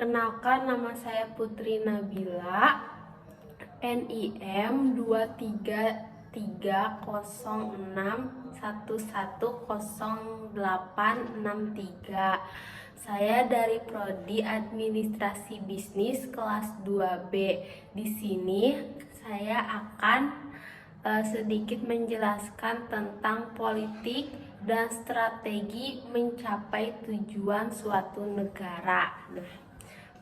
Perkenalkan, nama saya Putri Nabila, NIM 23306110863. Saya dari Prodi Administrasi Bisnis kelas 2B. Di sini saya akan sedikit menjelaskan tentang politik dan strategi mencapai tujuan suatu negara. Nah,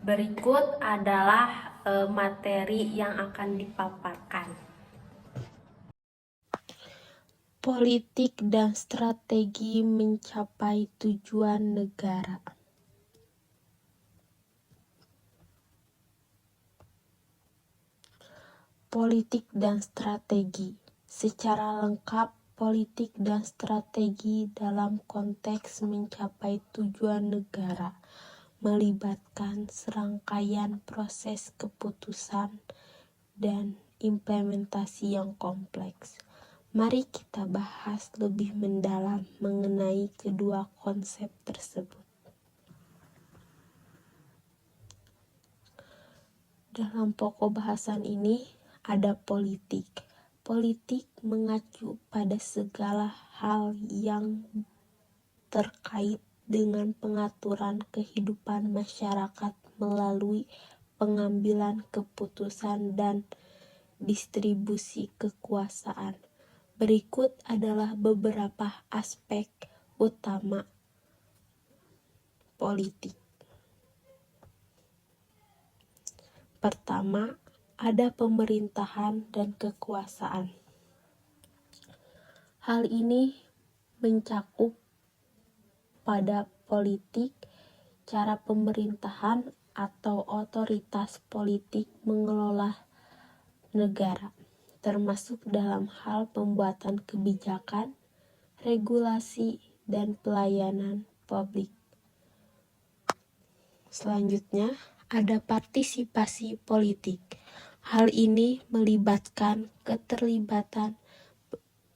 berikut adalah materi yang akan dipaparkan. Politik dan strategi mencapai tujuan negara. Politik dan strategi. Secara lengkap, politik dan strategi dalam konteks mencapai tujuan negara melibatkan serangkaian proses keputusan dan implementasi yang kompleks. Mari kita bahas lebih mendalam mengenai kedua konsep tersebut. Dalam pokok bahasan ini ada politik. Politik mengacu pada segala hal yang terkait dengan pengaturan kehidupan masyarakat melalui pengambilan keputusan dan distribusi kekuasaan. Berikut adalah beberapa aspek utama politik. Pertama, ada pemerintahan dan kekuasaan. Hal ini mencakup pada politik, cara pemerintahan atau otoritas politik mengelola negara, termasuk dalam hal pembuatan kebijakan, regulasi, dan pelayanan publik. Selanjutnya, ada partisipasi politik. Hal ini melibatkan keterlibatan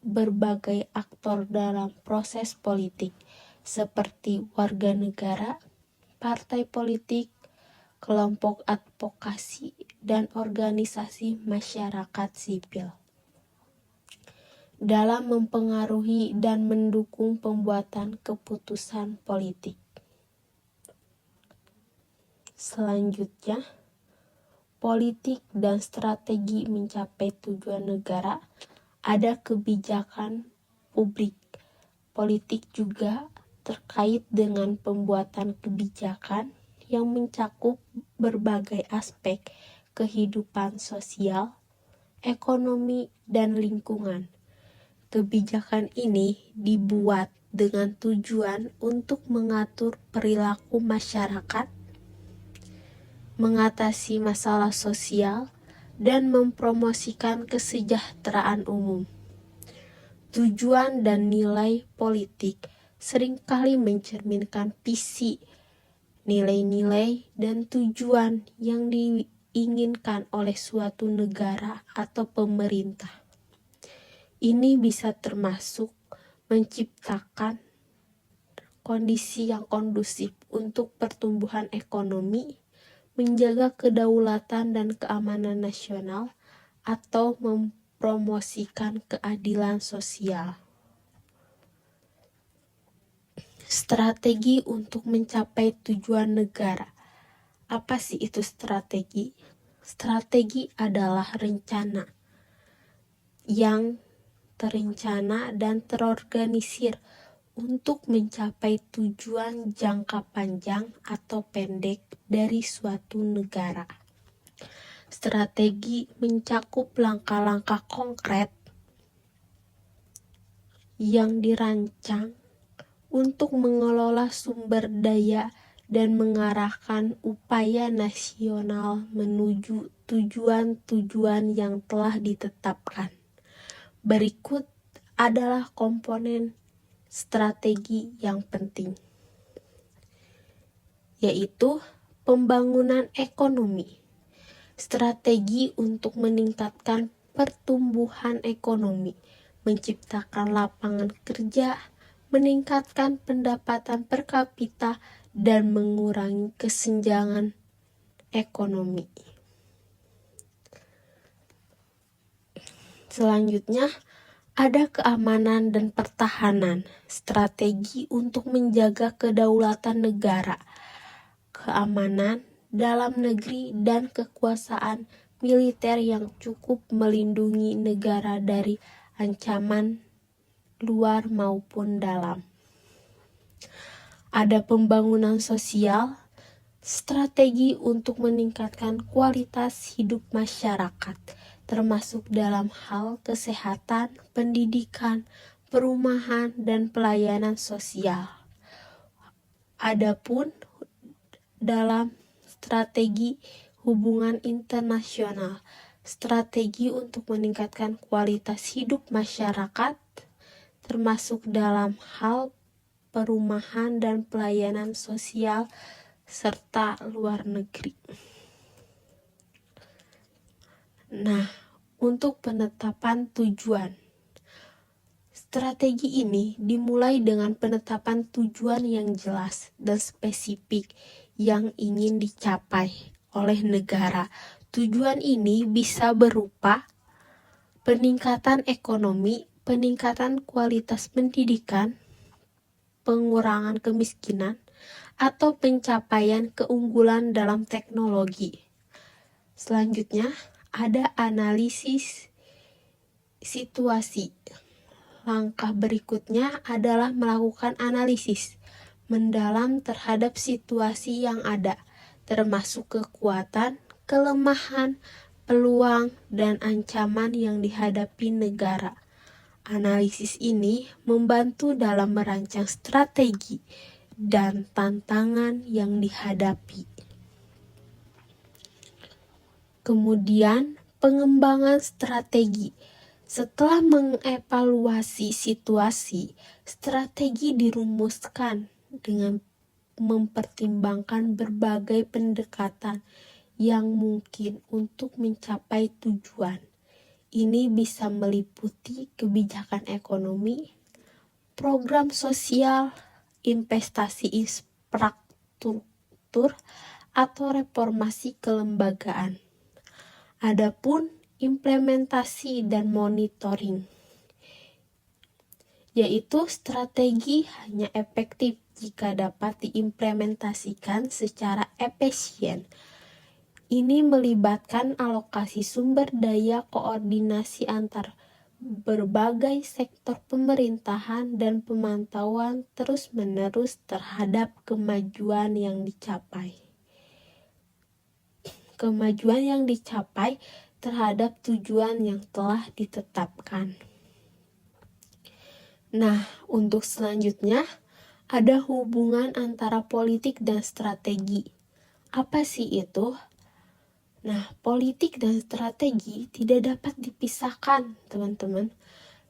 berbagai aktor dalam proses politik, seperti warga negara, partai politik, kelompok advokasi, dan organisasi masyarakat sipil dalam mempengaruhi dan mendukung pembuatan keputusan politik. Selanjutnya, politik dan strategi mencapai tujuan negara. Ada kebijakan publik. Politik juga terkait dengan pembuatan kebijakan yang mencakup berbagai aspek kehidupan sosial, ekonomi, dan lingkungan. Kebijakan ini dibuat dengan tujuan untuk mengatur perilaku masyarakat, mengatasi masalah sosial, dan mempromosikan kesejahteraan umum. Tujuan dan nilai politik seringkali mencerminkan visi, nilai-nilai, dan tujuan yang diinginkan oleh suatu negara atau pemerintah. Ini bisa termasuk menciptakan kondisi yang kondusif untuk pertumbuhan ekonomi, menjaga kedaulatan dan keamanan nasional, atau mempromosikan keadilan sosial. Strategi untuk mencapai tujuan negara. Apa sih itu strategi? Strategi adalah rencana yang terencana dan terorganisir untuk mencapai tujuan jangka panjang atau pendek dari suatu negara. Strategi mencakup langkah-langkah konkret yang dirancang untuk mengelola sumber daya dan mengarahkan upaya nasional menuju tujuan-tujuan yang telah ditetapkan. Berikut adalah komponen strategi yang penting, yaitu pembangunan ekonomi. Strategi untuk meningkatkan pertumbuhan ekonomi, menciptakan lapangan kerja, meningkatkan pendapatan per kapita, dan mengurangi kesenjangan ekonomi. Selanjutnya, ada keamanan dan pertahanan, strategi untuk menjaga kedaulatan negara, keamanan dalam negeri, dan kekuasaan militer yang cukup melindungi negara dari ancaman luar maupun dalam. Ada pembangunan sosial, strategi untuk meningkatkan kualitas hidup masyarakat, termasuk dalam hal kesehatan, pendidikan, perumahan, dan pelayanan sosial. Adapun dalam strategi hubungan internasional, strategi untuk meningkatkan kualitas hidup masyarakat, termasuk dalam hal perumahan dan pelayanan sosial serta luar negeri. Nah, untuk penetapan tujuan. Strategi ini dimulai dengan penetapan tujuan yang jelas dan spesifik yang ingin dicapai oleh negara. Tujuan ini bisa berupa peningkatan ekonomi, peningkatan kualitas pendidikan, pengurangan kemiskinan, atau pencapaian keunggulan dalam teknologi. Selanjutnya, ada analisis situasi. Langkah berikutnya adalah melakukan analisis mendalam terhadap situasi yang ada, termasuk kekuatan, kelemahan, peluang, dan ancaman yang dihadapi negara. Analisis ini membantu dalam merancang strategi dan tantangan yang dihadapi. Kemudian, pengembangan strategi. Setelah mengevaluasi situasi, strategi dirumuskan dengan mempertimbangkan berbagai pendekatan yang mungkin untuk mencapai tujuan. Ini bisa meliputi kebijakan ekonomi, program sosial, investasi infrastruktur, atau reformasi kelembagaan. Adapun implementasi dan monitoring, yaitu strategi hanya efektif jika dapat diimplementasikan secara efisien. Ini melibatkan alokasi sumber daya, koordinasi antar berbagai sektor pemerintahan, dan pemantauan terus-menerus terhadap kemajuan yang dicapai. Kemajuan yang dicapai terhadap tujuan yang telah ditetapkan. Nah, untuk selanjutnya ada hubungan antara politik dan strategi. Apa sih itu? Nah, politik dan strategi tidak dapat dipisahkan, teman-teman.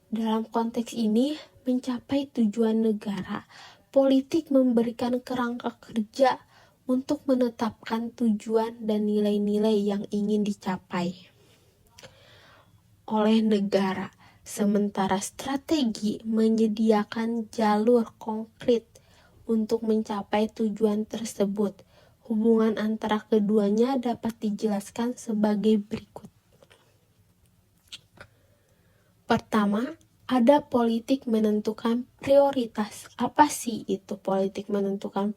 Dalam konteks ini, mencapai tujuan negara, politik memberikan kerangka kerja untuk menetapkan tujuan dan nilai-nilai yang ingin dicapai oleh negara. Sementara strategi menyediakan jalur konkret untuk mencapai tujuan tersebut. Hubungan antara keduanya dapat dijelaskan sebagai berikut. Pertama, ada politik menentukan prioritas. Apa sih itu politik menentukan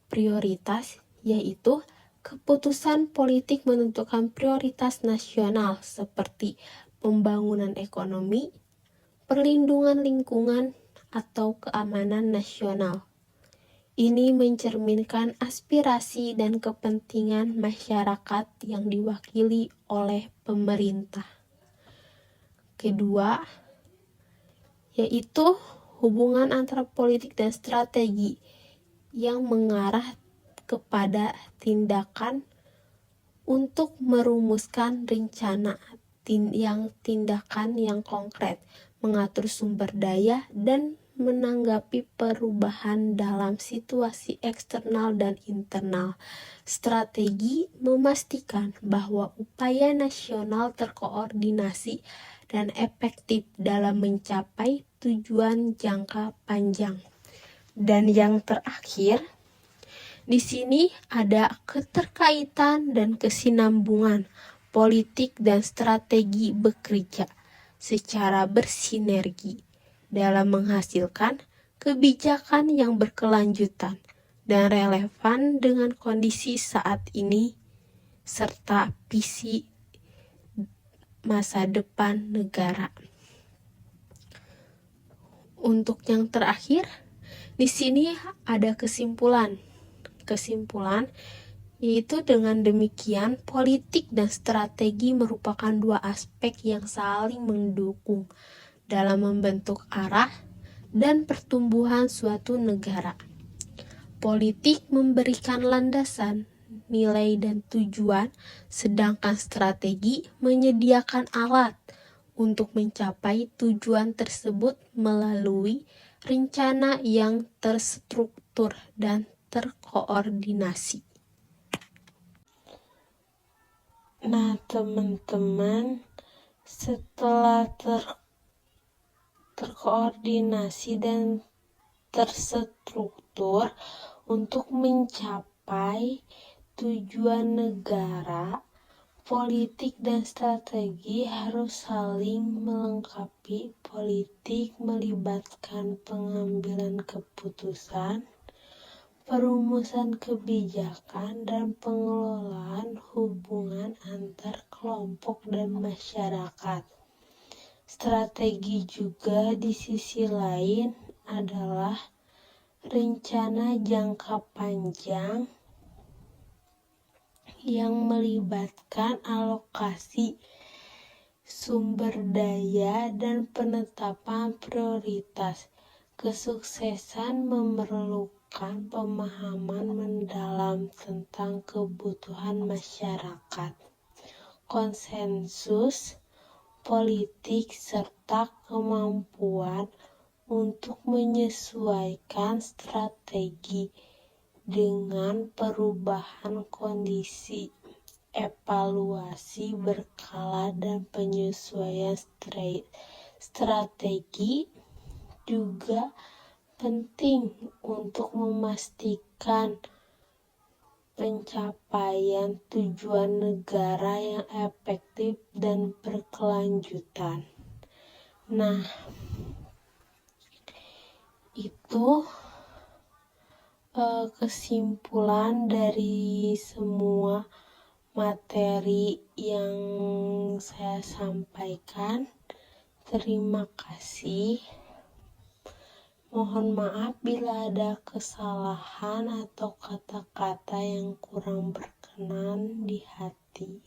prioritas? Yaitu keputusan politik menentukan prioritas nasional seperti pembangunan ekonomi, perlindungan lingkungan, atau keamanan nasional. Ini mencerminkan aspirasi dan kepentingan masyarakat yang diwakili oleh pemerintah. Kedua, yaitu hubungan antara politik dan strategi yang mengarah kepada tindakan untuk merumuskan rencana tindakan yang konkret, mengatur sumber daya, dan menanggapi perubahan dalam situasi eksternal dan internal. Strategi memastikan bahwa upaya nasional terkoordinasi dan efektif dalam mencapai tujuan jangka panjang. Dan yang terakhir, Di sini ada keterkaitan dan kesinambungan politik dan strategi bekerja secara bersinergi dalam menghasilkan kebijakan yang berkelanjutan dan relevan dengan kondisi saat ini serta visi masa depan negara. Untuk yang terakhir, di sini ada kesimpulan yaitu dengan demikian politik dan strategi merupakan dua aspek yang saling mendukung dalam membentuk arah dan pertumbuhan suatu negara. Politik memberikan landasan, nilai dan tujuan, sedangkan strategi menyediakan alat untuk mencapai tujuan tersebut melalui rencana yang terstruktur dan terkoordinasi. Nah, teman-teman, setelah terkoordinasi dan terstruktur untuk mencapai tujuan negara, politik dan strategi harus saling melengkapi. Politik melibatkan pengambilan keputusan, perumusan kebijakan, dan pengelolaan hubungan antar kelompok dan masyarakat. Strategi juga di sisi lain adalah rencana jangka panjang yang melibatkan alokasi sumber daya dan penetapan prioritas. Kesuksesan memerlukan pemahaman mendalam tentang kebutuhan masyarakat, konsensus politik, serta kemampuan untuk menyesuaikan strategi dengan perubahan kondisi, evaluasi berkala, dan penyesuaian strategi juga penting untuk memastikan pencapaian tujuan negara yang efektif dan berkelanjutan. Nah, itu kesimpulan dari semua materi yang saya sampaikan. Terima kasih. Mohon maaf bila ada kesalahan atau kata-kata yang kurang berkenan di hati.